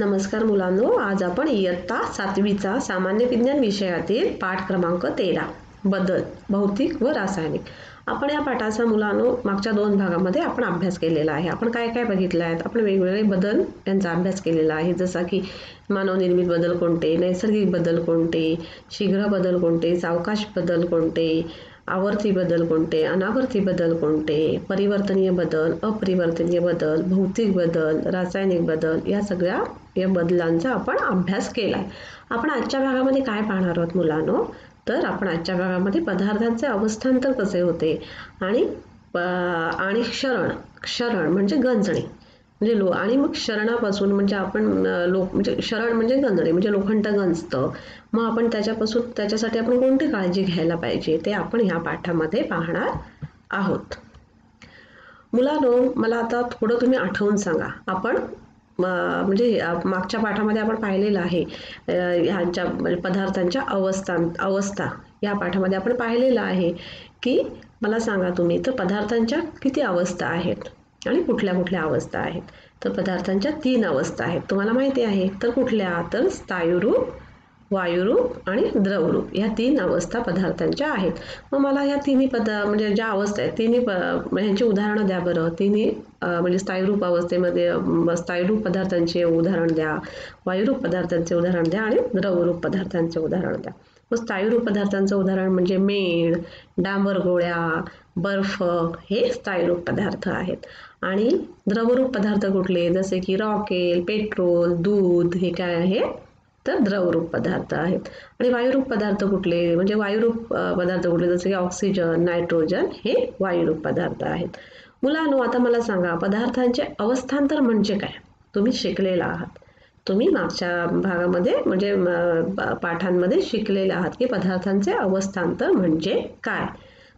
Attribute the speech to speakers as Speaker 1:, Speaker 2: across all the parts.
Speaker 1: नमस्कार मुलांनो, आज आपण इयत्ता 7वीचा सामान्य विज्ञान विषयातील पाठ क्रमांक 13 बदल भौतिक व रासायनिक. आपण या पाठाचा मुलांनो मागच्या 2 भागामध्ये आपण अभ्यास केलेला आहे. आपण काय काय बघितलं आहे? आपण वेगवेगळे बदल यांचा अभ्यास केलेला आहे, जसा की मानवनिर्मित बदल कोणते, नैसर्गिक बदल कोणते, शीघ्र बदल कोणते, सावकाश बदल कोणते, आवर्ती बदल कोणते, अनावर्ती बदल कोणते, परिवर्तनीय बदल, अपरिवर्तनीय बदल, भौतिक बदल, रासायनिक बदल, या बदलांचा आपण अभ्यास केलाय. आपण आजच्या भागामध्ये काय पाहणार आहोत मुलांनो? तर आपण आजच्या भागामध्ये पदार्थांचे अवस्थांतर कसे होते आणि क्षरण म्हणजे गंजणे, म्हणजे आणि मग क्षरणापासून म्हणजे आपण म्हणजे क्षरण म्हणजे गंजणे, म्हणजे लोखंड गंजतं. मग आपण त्याच्यासाठी आपण कोणती काळजी घ्यायला पाहिजे ते आपण ह्या पाठामध्ये पाहणार आहोत. मुलांनो, मला आता थोडं तुम्ही आठवून सांगा. आपण म्हणजे मागच्या पाठामध्ये आपण पाहिलेलं आहे ह्यांच्या पदार्थांच्या अवस्था या पाठामध्ये आपण पाहिलेलं आहे की मला सांगा तुम्ही, तर पदार्थांच्या किती अवस्था आहेत आणि कुठल्या कुठल्या अवस्था आहेत? तर पदार्थांच्या 3 अवस्था आहेत, तुम्हाला माहिती आहे. तर कुठल्या? तर स्थायूरूप, वायुरूप आणि द्रवरूप, ह्या 3 अवस्था पदार्थांच्या आहेत. मग मला ह्या तिन्ही म्हणजे ज्या अवस्था आहेत तिन्ही ह्यांची उदाहरणं द्या बरं. तिन्ही म्हणजे स्थायूरूप अवस्थेमध्ये स्थायूरूप पदार्थांचे उदाहरण द्या, वायुरूप पदार्थांचे उदाहरण द्या आणि द्रवरूप पदार्थांचे उदाहरण द्या. मग स्थायूरूप पदार्थांचं उदाहरण म्हणजे मेण, डांबर गोळ्या, बर्फ, हे स्थायूरूप पदार्थ आहेत. आणि द्रवरूप पदार्थ कुठले? जसे की रॉकेल, पेट्रोल, दूध, हे काय आहे? तर द्रवरूप पदार्थ आहेत. आणि वायुरूप पदार्थ कुठले? म्हणजे वायुरूप पदार्थ कुठले? जसे की ऑक्सिजन, नायट्रोजन, हे वायुरूप पदार्थ आहेत. मुलांनो, आता मला सांगा, पदार्थांचे अवस्थांतर म्हणजे काय? तुम्ही शिकलेला आहात, तुम्ही मागच्या भागामध्ये म्हणजे पाठांमध्ये शिकलेले आहात की पदार्थांचे अवस्थांतर म्हणजे काय.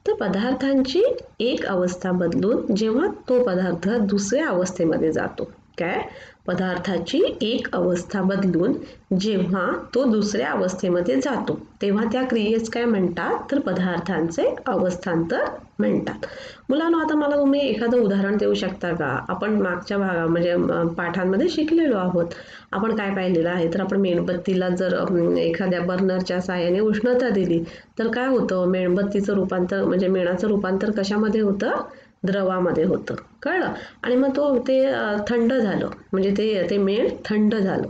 Speaker 1: तर पदार्थांची एक अवस्था बदलून जेव्हा तो पदार्थ दुसऱ्या अवस्थेमध्ये जातो, काय? पदार्थाची एक अवस्था बदलून जेव्हा तो दुसऱ्या अवस्थेमध्ये जातो तेव्हा त्या क्रियेस काय म्हणतात? तर पदार्थांचे अवस्थांतर म्हणतात. मुलांनो, आता मला तुम्ही एखादं उदाहरण देऊ शकता का? आपण मागच्या म्हणजे पाठांमध्ये शिकलेलो आहोत. आपण काय पाहिलेलं आहे? तर आपण मेणबत्तीला जर एखाद्या बर्नरच्या साहाय्याने उष्णता दिली तर काय होतं? मेणबत्तीचं रूपांतर म्हणजे मेणाचं रूपांतर कशामध्ये होतं? द्रवामध्ये होतं, कळलं? आणि मग ते थंड झालं, म्हणजे ते मेण थंड झालं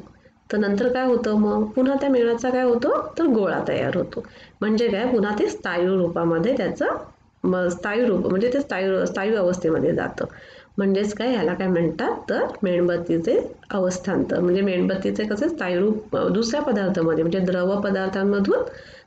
Speaker 1: तर नंतर काय होतं? मग पुन्हा त्या मेणाचा काय होतो? तर गोळा तयार होतो. म्हणजे काय? पुन्हा ते स्थायू रूपामध्ये त्याचं स्थायू रूप म्हणजे ते स्थायू अवस्थेमध्ये जातं. म्हणजेच काय? ह्याला काय म्हणतात? तर मेणबत्तीचे अवस्थांतर. म्हणजे मेणबत्तीचे कसे स्थायू रूप दुसऱ्या पदार्थामध्ये म्हणजे द्रव पदार्थांमधून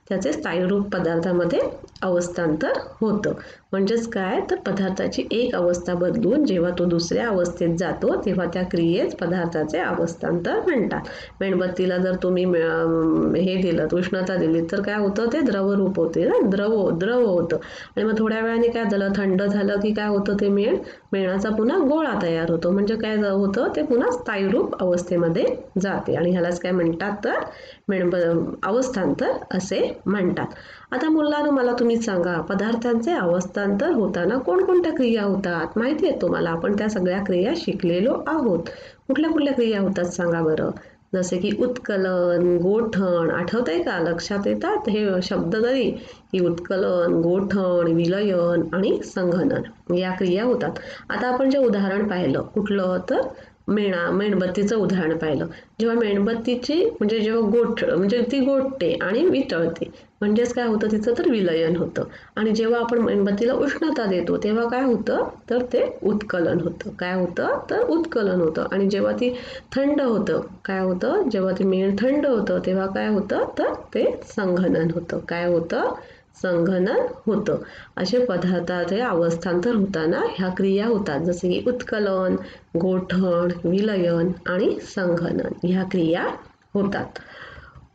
Speaker 1: त्याचे स्थायूरूप पदार्थामध्ये अवस्थांतर होतं. म्हणजेच काय? तर पदार्थाची एक अवस्था बदलून जेव्हा तो दुसऱ्या अवस्थेत जातो तेव्हा त्या क्रियेस पदार्थाचे अवस्थांतर म्हणतात. मेणबत्तीला जर तुम्ही हे दिलं, उष्णता दिली तर काय होतं? ते द्रवरूप होते ना, द्रव होतं. आणि मग थोड्या वेळाने काय झालं? थंड झालं की काय होतं? ते मेणाचा पुन्हा गोळा तयार होतो. म्हणजे काय होतं? ते पुन्हा स्थायूरूप अवस्थेमध्ये जाते आणि ह्यालाच काय म्हणतात? तर अवस्थांतर असे म्हणतात. आता मुलांनो, मला तुम्ही सांगा, पदार्थांचे अवस्थांतर होताना कोणकोणत्या क्रिया होतात? माहिती आहे तुम्हाला? आपण त्या सगळ्या क्रिया शिकलेलो आहोत. कुठल्या कुठल्या क्रिया होतात सांगा बरं? जसे की उत्कलन, गोठण, आठवतंय का? लक्षात येतात हे शब्द तरी? की उत्कलन, गोठण, विलयन आणि संघनन या क्रिया होतात. आता आपण जे उदाहरण पाहिलं कुठलं? तर मेणबत्तीचं उदाहरण पाहिलं. जेव्हा मेणबत्तीची म्हणजे जेव्हा म्हणजे ती गोठते आणि वितळते म्हणजेच काय होतं? तिचं तर विलयन होतं. आणि जेव्हा आपण मेणबत्तीला उष्णता देतो तेव्हा काय होतं? तर ते उत्कलन होतं. काय होतं? तर उत्कलन होतं. आणि जेव्हा ती थंड होतं काय होतं? जेव्हा ती मेण थंड होतं तेव्हा काय होतं? तर ते संघनन होतं. काय होतं? संघनन होतं. असे पदार्थाचे अवस्थांतर होताना ह्या क्रिया होतात, जसे की उत्कलन, गोठण, विलयन आणि संघनन ह्या क्रिया होतात.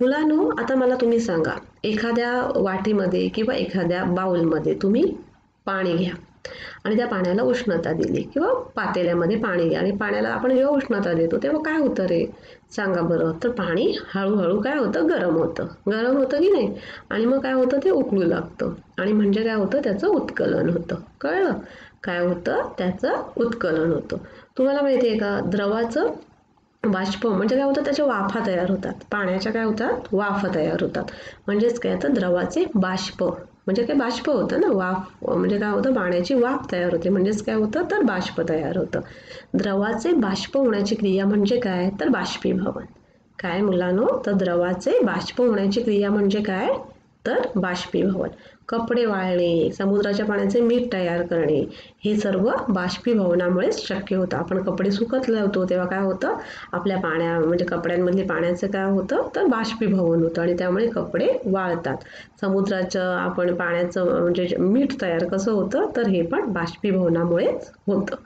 Speaker 1: मुलांनो, आता मला तुम्ही सांगा, एखाद्या वाटीमध्ये किंवा एखाद्या बाउलमध्ये तुम्ही पाणी घ्या आणि त्या पाण्याला उष्णता दिली किंवा पातेल्यामध्ये पाणी घ्या आणि पाण्याला आपण जेव्हा उष्णता देतो तेव्हा काय होतं रे? सांगा बरं. तर पाणी हळूहळू काय होतं? गरम होतं की नाही? आणि मग काय होतं? ते उकळू लागतं आणि म्हणजे काय होतं? त्याचं उत्कलन होतं. कळलं? काय होतं? त्याचं उत्कलन होतं. तुम्हाला माहिती आहे का? द्रवाचं बाष्प म्हणजे काय होतं, त्याच्या वाफा तयार होतात, पाण्याच्या काय होतात, वाफा तयार होतात. म्हणजेच काय तर द्रवाचे बाष्प म्हणजे काय, बाष्प होतं ना, वाफ म्हणजे काय होतं, पाण्याची वाफ तयार होते, म्हणजेच काय होतं तर बाष्प तयार होतं. द्रवाचे बाष्प होण्याची क्रिया म्हणजे काय तर बाष्पीभवन. काय मुलांनो, तर द्रवाचे बाष्प होण्याची क्रिया म्हणजे काय तर बाष्पीभवन. कपडे वाळणे, समुद्राच्या पाण्याचे मीठ तयार करणे, हे सर्व बाष्पीभवनामुळेच शक्य होतं. आपण कपडे सुकत लावतो तेव्हा काय होतं, आपल्या म्हणजे कपड्यांमधले पाण्याचं काय होतं तर बाष्पीभवन होतं आणि त्यामुळे कपडे वाळतात. समुद्राचं आपण पाण्याचं म्हणजे मीठ तयार कसं होतं तर हे पण बाष्पीभवनामुळेच होतं.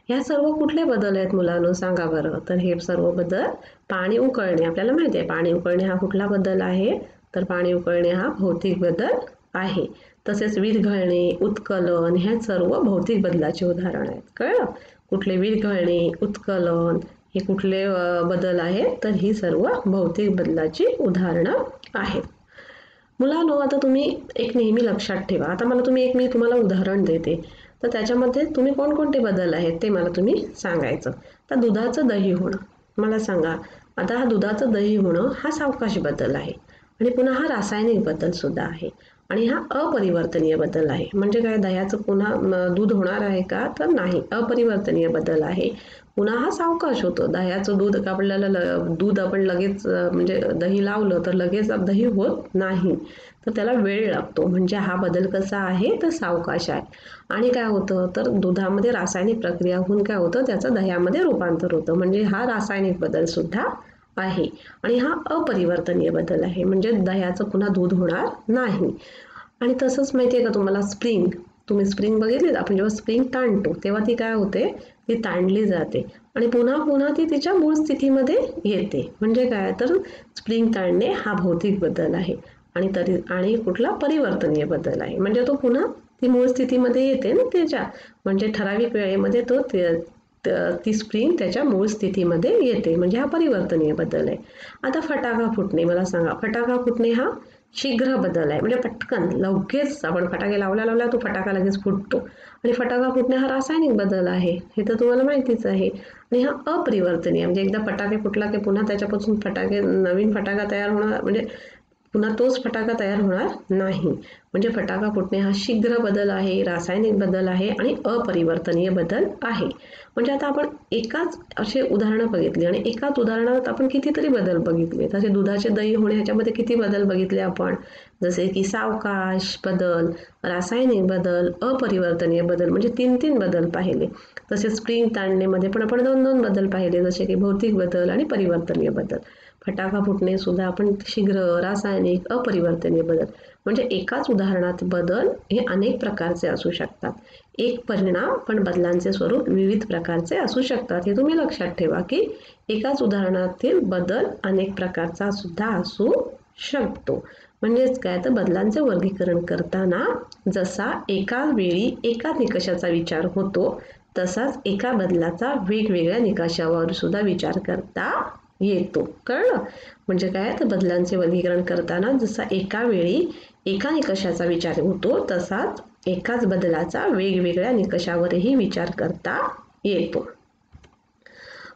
Speaker 1: ह्या सर्व कुठले बदल आहेत मुलांनो, सांगा बरं. तर हे सर्व बदल, पाणी उकळणे आपल्याला माहिती आहे, पाणी उकळणे हा कुठला बदल आहे तर पाणी उकळणे हा भौतिक बदल आहे. तसेच विरघळणे, उत्कलन ह्या सर्व भौतिक बदलाचे उदाहरण आहेत. कळलं, कुठले विरघळणे, उत्कलन हे कुठले बदल आहेत तर ही सर्व भौतिक बदलाची उदाहरणं आहेत. मुलांनो, आता तुम्ही एक नेहमी लक्षात ठेवा. आता मी तुम्हाला उदाहरण देते, तर त्याच्यामध्ये तुम्ही कोणकोणते बदल आहेत ते मला तुम्ही सांगायचं. तर दुधाचं दही होणं, मला सांगा. आता हा दुधाचं दही होणं हा सावकाश बदल आहे आणि पुन्हा हा रासायनिक बदल सुद्धा आहे आणि हा अपरिवर्तनीय बदल आहे. म्हणजे काय, दह्याचं पुन्हा दूध होणार आहे का तर नाही, अपरिवर्तनीय बदल आहे. पुन्हा हा सावकाश होतो. दह्याचं दूध आपल्याला दूध आपण लगेच म्हणजे दही लावलं तर लगेच दही होत नाही, तर त्याला वेळ लागतो. म्हणजे हा बदल कसा आहे तर सावकाश आहे. आणि काय होतं तर दुधामध्ये रासायनिक प्रक्रिया होऊन काय होतं, त्याचं दह्यामध्ये रूपांतर होतं. म्हणजे हा रासायनिक बदल सुद्धा आहे. आणि हा अपरिवर्तनीय बदल आहे, म्हणजे दह्याचं पुन्हा दूध होणार नाही. आणि तसंच माहिती आहे का तुम्हाला, तुम्ही स्प्रिंग बघितली, आपण जेव्हा स्प्रिंग ताणतो तेव्हा ती काय होते, ती ताणली जाते आणि पुन्हा पुन्हा ती तिच्या मूळ स्थितीमध्ये येते. म्हणजे काय तर स्प्रिंग ताणणे हा भौतिक बदल आहे आणि कुठला परिवर्तनीय बदल आहे. म्हणजे तो पुन्हा ती मूळ स्थितीमध्ये येते ना त्याच्या, म्हणजे ठराविक वेळेमध्ये ती स्प्रिंग त्याच्या मूळ स्थितीमध्ये येते, म्हणजे हा परिवर्तनीय बदल आहे. आता फटाका फुटणे, मला सांगा, फटाका फुटणे हा शीघ्र बदल आहे. म्हणजे पटकन लगेच आपण फटाके लावल्या तो फटाका लगेच फुटतो. आणि फटाका फुटणे हा रासायनिक बदल आहे, हे तर तुम्हाला माहितीच आहे. आणि हा अपरिवर्तनीय म्हणजे एकदा फटाके फुटला की पुन्हा त्याच्यापासून नवीन फटाका तयार होणार, म्हणजे पुन्हा तोच फटाका तयार होणार नाही. म्हणजे फटाका फुटणे हा शीघ्र बदल आहे, रासायनिक बदल आहे आणि अपरिवर्तनीय बदल आहे. म्हणजे आता आपण एकाच असे उदाहरणं बघितली आणि एकाच उदाहरणात आपण कितीतरी बदल बघितले. तसे दुधाचे दही होणे ह्याच्यामध्ये किती बदल बघितले आपण, जसे की सावकाश बदल, रासायनिक बदल, अपरिवर्तनीय बदल, म्हणजे 3 बदल पाहिले. तसेच स्प्रिंग ताणणेमध्ये पण आपण 2 बदल पाहिले, जसे की भौतिक बदल आणि परिवर्तनीय बदल. फटाका फुटणे सुद्धा आपण शीघ्र, रासायनिक, अपरिवर्तनीय बदल. म्हणजे एकाच उदाहरणात बदल हे अनेक प्रकारचे असू शकतात. एक परिणाम पण बदलांचे स्वरूप विविध प्रकारचे असू शकतात. हे तुम्ही लक्षात ठेवा की एकाच उदाहरणातील बदल अनेक प्रकारचा सुद्धा असू शकतो. म्हणजेच काय तर बदलांचे वर्गीकरण करताना जसा एका वेळी एका निकषाचा विचार होतो, तसाच एका बदलाचा वेगवेगळ्या निकषावर सुद्धा विचार करता येतो. कळलं, म्हणजे काय तर बदलांचे वर्गीकरण करताना जसा एका वेळी एका निकषाचा विचार होतो, तसाच एकाच बदलाचा वेगवेगळ्या निकषावरही विचार करता येतो.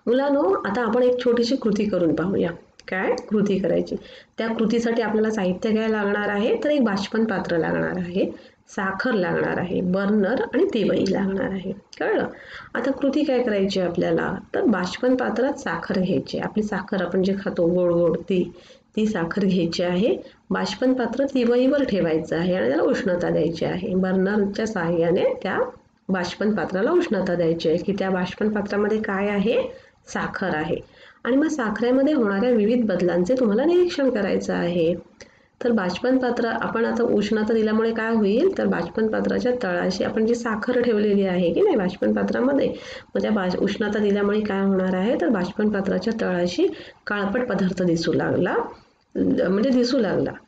Speaker 1: मुलांनो, आता आपण एक छोटीशी कृती करून पाहूया. काय कृती करायची, त्या कृतीसाठी आपल्याला साहित्य काय लागणार आहे तर एक बाष्पन पात्र लागणार आहे, साखर लागणार आहे, बर्नर आणि तेवई लागणार आहे. कळलं, आता कृती काय करायची आपल्याला तर बाष्पन पात्रात साखर घ्यायची. आपली साखर आपण जे खातो गोड गोड ती साखर घ्यायची आहे. बाष्पन पात्र तिवईवर ठेवायचं आहे आणि त्याला उष्णता द्यायची आहे. बर्नरच्या साहाय्याने त्या बाष्पन पात्राला उष्णता द्यायची आहे की त्या बाष्पन पात्रामध्ये काय आहे, साखर आहे. आणि मग साखरेमध्ये होणाऱ्या विविध बदलांचे तुम्हाला निरीक्षण करायचं आहे. तर बाष्पन पात्र आपण आता उष्णता दिल्यामुळे काय होईल तर बाष्पन पात्राच्या तळाशी आपण जी साखर ठेवलेली आहे की नाही बाष्पन पात्रामध्ये, मग त्या उष्णता दिल्यामुळे काय होणार आहे तर बाष्पन पात्राच्या तळाशी काळपट पदार्थ दिसू लागला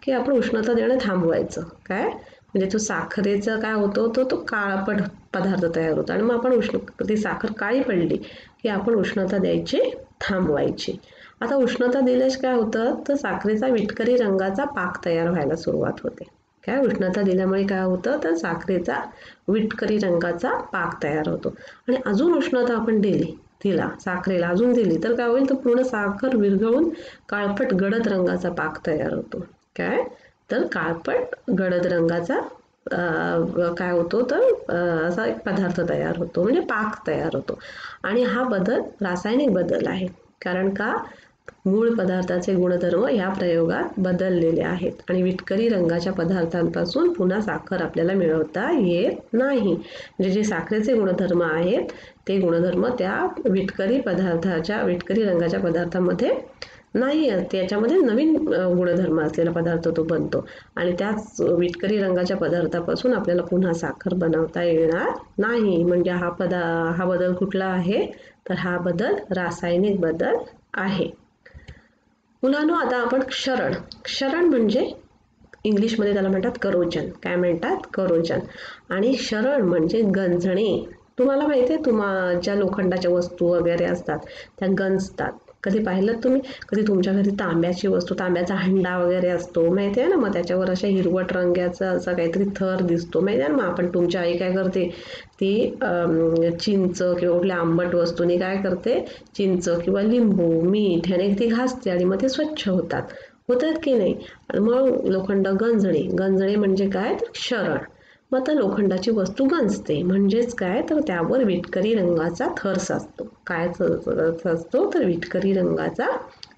Speaker 1: की आपण उष्णता देणं थांबवायचं. काय म्हणजे तो साखरेचा काय होतो तो काळपट पदार्थ तयार होतो आणि मग आपण ती साखर काळी पडली की आपण उष्णता द्यायची थांबवायची. आता उष्णता दिल्यास काय होतं तर साखरेचा विटकरी रंगाचा पाक तयार व्हायला सुरुवात होते. काय उष्णता दिल्यामुळे काय होतं तर साखरेचा विटकरी रंगाचा पाक तयार होतो. आणि अजून उष्णता आपण दिली तिला साखरेला अजून दिली तर काय होईल तर पूर्ण साखर विरघळून काळपट गडद रंगाचा पाक तयार होतो. काय तर काळपट गडद रंगाचा काय होतो तर असा एक पदार्थ तयार होतो म्हणजे पाक तयार होतो. आणि हा बदल रासायनिक बदल आहे. कारण का मूळ पदार्थाचे गुणधर्म या प्रयोगात बदललेले आहेत आणि विटकरी रंगाच्या पदार्थांपासून पुन्हा साखर आपल्याला मिळवता येत नाही. म्हणजे जे साखरेचे गुणधर्म आहेत ते गुणधर्म त्या विटकरी रंगाच्या पदार्थामध्ये नाही, त्याच्यामध्ये नवीन गुणधर्म असलेला पदार्थ तो बनतो आणि त्याच विटकरी रंगाच्या पदार्थापासून आपल्याला पुन्हा साखर बनवता येणार नाही. म्हणजे हा बदल कुठला आहे तर हा बदल रासायनिक बदल आहे. मुलांनो, आता आपण क्षरण म्हणजे इंग्लिशमध्ये त्याला म्हणतात करोजन. काय म्हणतात? करोजन. आणि क्षरण म्हणजे गंजणे. तुम्हाला माहिती आहे ज्या लोखंडाच्या वस्तू वगैरे असतात त्या गंजतात. कधी पाहिलं तुम्ही? कधी तुमच्या घरी तांब्याचा हंडा वगैरे असतो माहिती आहे ना, मग त्याच्यावर अशा हिरवट रंगाचा असा काहीतरी थर दिसतो माहिती आहे ना. मग आपण तुमची आई काय करते ती चिंच किंवा कुठल्या आंबट वस्तूने काय करते चिंच किंवा लिंबू मीठ ह्याने ती घासते आणि मग ते स्वच्छ होतात की नाही. मग लोखंड गंजणे म्हणजे काय तर क्षरण. मग आता लोखंडाची वस्तू गंजते म्हणजेच काय तर त्यावर विटकरी रंगाचा थर साचतो. काय साचतो तर विटकरी रंगाचा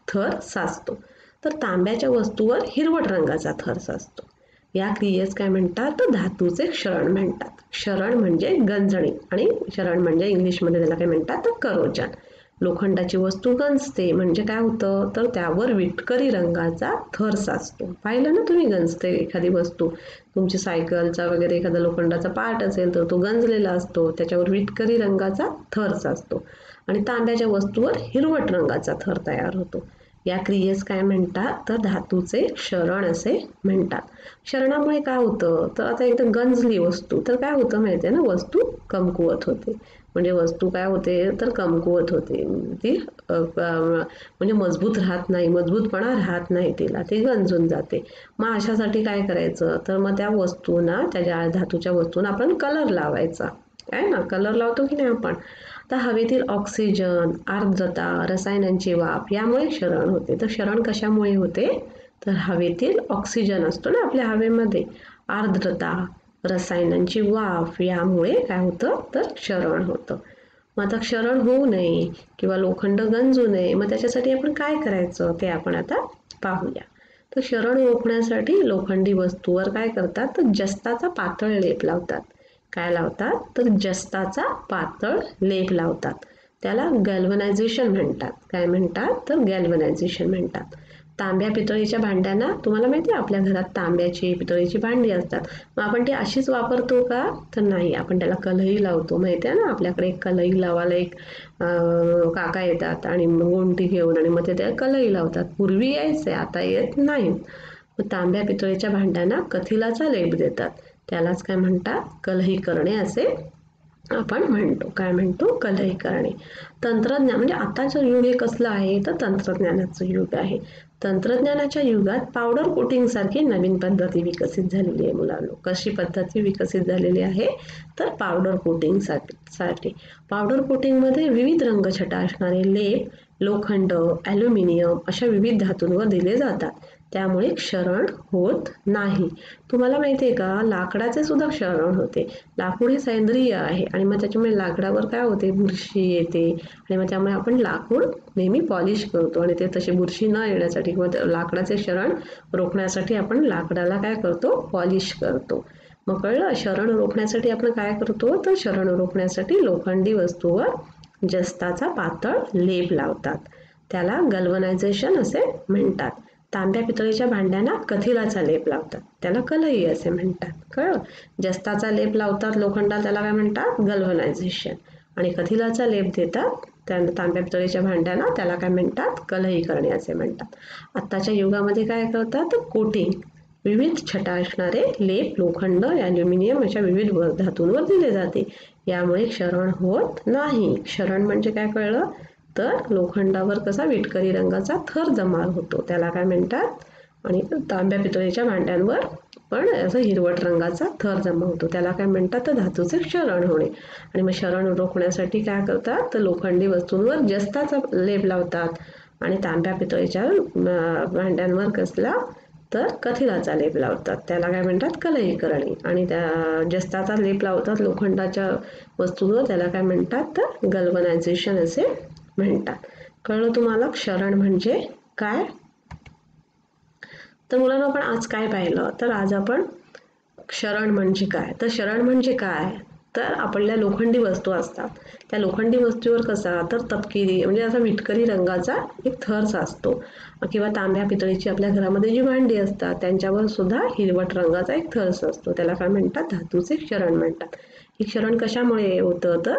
Speaker 1: थर साचतो. तर तांब्याच्या वस्तूवर हिरवट रंगाचा थर साचतो. या क्रियेस काय म्हणतात तर धातूचे क्षरण म्हणतात. क्षरण म्हणजे गंजणे आणि क्षरण म्हणजे इंग्लिशमध्ये त्याला काय म्हणतात तर करोजन. लोखंडाची वस्तू गंजते म्हणजे काय होतं तर त्यावर विटकरी रंगाचा थर साचतो. पाहिलं ना तुम्ही, गंजते एखादी वस्तू, तुमची सायकलचा वगैरे एखादा लोखंडाचा पार्ट असेल तर तो गंजलेला असतो, त्याच्यावर विटकरी रंगाचा थर साचतो आणि तांब्याच्या वस्तूवर हिरवट रंगाचा थर तयार होतो. या क्रियेस काय म्हणतात तर धातूचे क्षरण असे म्हणतात. क्षरणामुळे काय होतं तर आता एकदम गंजली वस्तू तर काय होतं माहिती आहे ना, वस्तू कमकुवत होते. म्हणजे वस्तू काय होते तर कमकुवत होते, ती म्हणजे मजबूतपणा राहत नाही तिला, ती गंजून जाते. मग अशासाठी काय करायचं तर मग त्या वस्तूंना, त्या धातूच्या वस्तूंना आपण कलर लावायचा. काय ना, कलर लावतो की नाही आपण. तर हवेतील ऑक्सिजन, आर्द्रता, रसायनांची वाफ यामुळे क्षरण होते. तर क्षरण कशामुळे होते तर हवेतील ऑक्सिजन असतो ना आपल्या हवेमध्ये, आर्द्रता, रसायनांची वाफ यामुळे काय होतं तर क्षरण होतं. मग आता क्षरण होऊ नये किंवा लोखंड गंजू नये मग त्याच्यासाठी आपण काय करायचं ते आपण आता पाहूया. तर क्षरण रोखण्यासाठी लोखंडी वस्तूवर काय करतात तर जस्ताचा पातळ लेप लावतात. काय लावतात तर जस्ताचा पातळ लेप लावतात. त्याला गॅल्व्हनायझेशन म्हणतात. काय म्हणतात तर गॅल्व्हनायझेशन म्हणतात. तांब्या पितळीच्या भांड्यांना, तुम्हाला माहिती आहे आपल्या घरात तांब्याची पितळीची भांडी असतात, मग आपण ती अशीच वापरतो का तर नाही, आपण त्याला कलही लावतो. माहिती आहे ना, आपल्याकडे एक कलही लावायला एक काका येतात आणि गोंटी घेऊन आणि मग ते त्याला कलही लावतात. पूर्वी यायचे, आता येत नाही. तांब्या पितळीच्या भांड्यांना कथिलाचा लेप देतात. त्यालाच काय म्हणतात कलही करणे असे आपण म्हणतो. काय म्हणतो कलही करणे. तंत्रज्ञान म्हणजे आताचं युग हे कसलं आहे तर तंत्रज्ञानाचं युग आहे. तंत्रज्ञानाच्या युगात पावडर कोटिंग सारखी नवीन पद्धती विकसित झालेली आहे. मुलांनो, कशी पद्धती विकसित झालेली आहे तर पावडर कोटिंग साठी. पावडर कोटिंगमध्ये विविध रंगछटा असणारे लेप लोखंड, ॲल्युमिनियम अशा विविध धातूंवर दिले जातात. त्यामुळे क्षरण होत नाही. तुम्हाला माहिती आहे का, लाकडाचे सुद्धा क्षरण होते. लाकूड हे सेंद्रिय आहे आणि मग त्याच्यामुळे लाकडावर काय होते बुरशी येते आणि मग त्यामुळे आपण लाकूड नेहमी पॉलिश करतो आणि ते तशी बुरशी न येण्यासाठी किंवा लाकडाचे क्षरण रोखण्यासाठी आपण लाकडाला काय करतो पॉलिश करतो. मग कळलं, क्षरण रोखण्यासाठी आपण काय करतो तर क्षरण रोखण्यासाठी लोखंडी वस्तूवर जस्ताचा पातळ लेप लावतात. त्याला गॅल्व्हनायझेशन असे म्हणतात. तांब्या पितळीच्या भांड्यांना कथिलाचा लेप लावतात. त्याला कलही असे म्हणतात. कळलं, जस्ताचा लेप लावतात लोखंडाला, त्याला काय म्हणतात गॅल्व्हनायझेशन. आणि कथिलाचा लेप देतात तांब्या पितळीच्या भांड्यांना, त्याला काय म्हणतात कलही करणे असे म्हणतात. आत्ताच्या युगामध्ये काय करतात कोटिंग, विविध छटा असणारे लेप लोखंड, ॲल्युमिनियम अशा विविध धातूंवर दिले जाते. यामुळे क्षरण होत नाही. क्षरण म्हणजे काय कळलं तर लोखंडावर कसा विटकरी रंगाचा थर जमा होतो त्याला काय म्हणतात. आणि तांब्या पितळीच्या भांड्यांवर पण असं हिरवट रंगाचा थर जमा होतो, त्याला काय म्हणतात, तर धातूचे क्षरण होणे. आणि मग क्षरण रोखण्यासाठी काय करतात, तर लोखंडी वस्तूंवर जस्ताचा लेप लावतात आणि तांब्या पितळीच्या भांड्यांवर कसला, तर कथिलाचा लेप लावतात, त्याला काय म्हणतात, कलई करणे. आणि त्या जस्ताचा लेप लावतात लोखंडाच्या वस्तूंवर, त्याला काय म्हणतात, तर गल्वनायझेशन असे म्हणतात. कळलं तुम्हाला क्षरण म्हणजे काय? तर मुलांना आपण आज काय पाहिलं, तर आज आपण क्षरण म्हणजे काय, तर क्षरण म्हणजे काय, तर आपल्या लोखंडी वस्तू असतात, त्या लोखंडी वस्तूवर कसा, तर तपकिरी म्हणजे असा विटकरी रंगाचा एक थर असतो, किंवा तांब्या पितळीची आपल्या घरामध्ये जी भांडी असतात त्यांच्यावर सुद्धा हिरवट रंगाचा एक थर असतो, त्याला काय म्हणतात, धातूचे क्षरण म्हणतात. हे क्षरण कशामुळे होतं, तर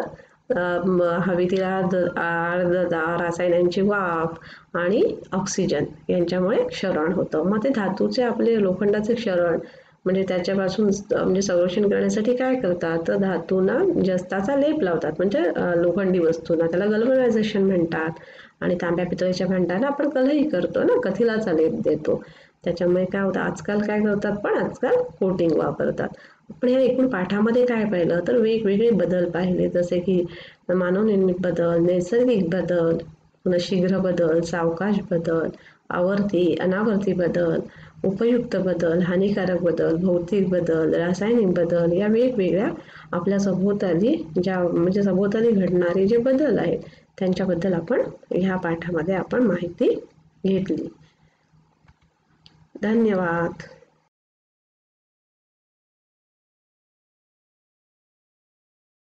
Speaker 1: हवेतील आर्द्रता, रसायनांची वाफ आणि ऑक्सिजन यांच्यामुळे क्षरण होतं. मग ते धातूचे आपले लोखंडाचे क्षरण म्हणजे त्याच्यापासून म्हणजे संरक्षण करण्यासाठी काय करतात, तर धातूंना जस्ताचा लेप लावतात, म्हणजे लोखंडी वस्तूंना, त्याला गल्वनायझेशन म्हणतात. आणि तांब्या पितळीच्या भांड्यांना आपण कलही करतो ना, कथिलाचा लेप देतो. त्याच्यामुळे काय होतं, आजकाल काय करतात, पण आजकाल कोटिंग वापरतात. आपण या एकूण पाठामध्ये काय पाहिलं, तर वेगवेगळे बदल पाहिले, जसे की मानवनिर्मित बदल, नैसर्गिक बदल, पुन्हा शीघ्र बदल, सावकाश बदल, आवर्ती अनावर्ती बदल, उपयुक्त बदल, हानिकारक बदल, भौतिक बदल, रासायनिक बदल, या वेगवेगळ्या आपल्या सभोवताली म्हणजे सभोवताली घडणारे जे बदल आहेत त्यांच्याबद्दल आपण ह्या पाठामध्ये आपण माहिती घेतली. धन्यवाद.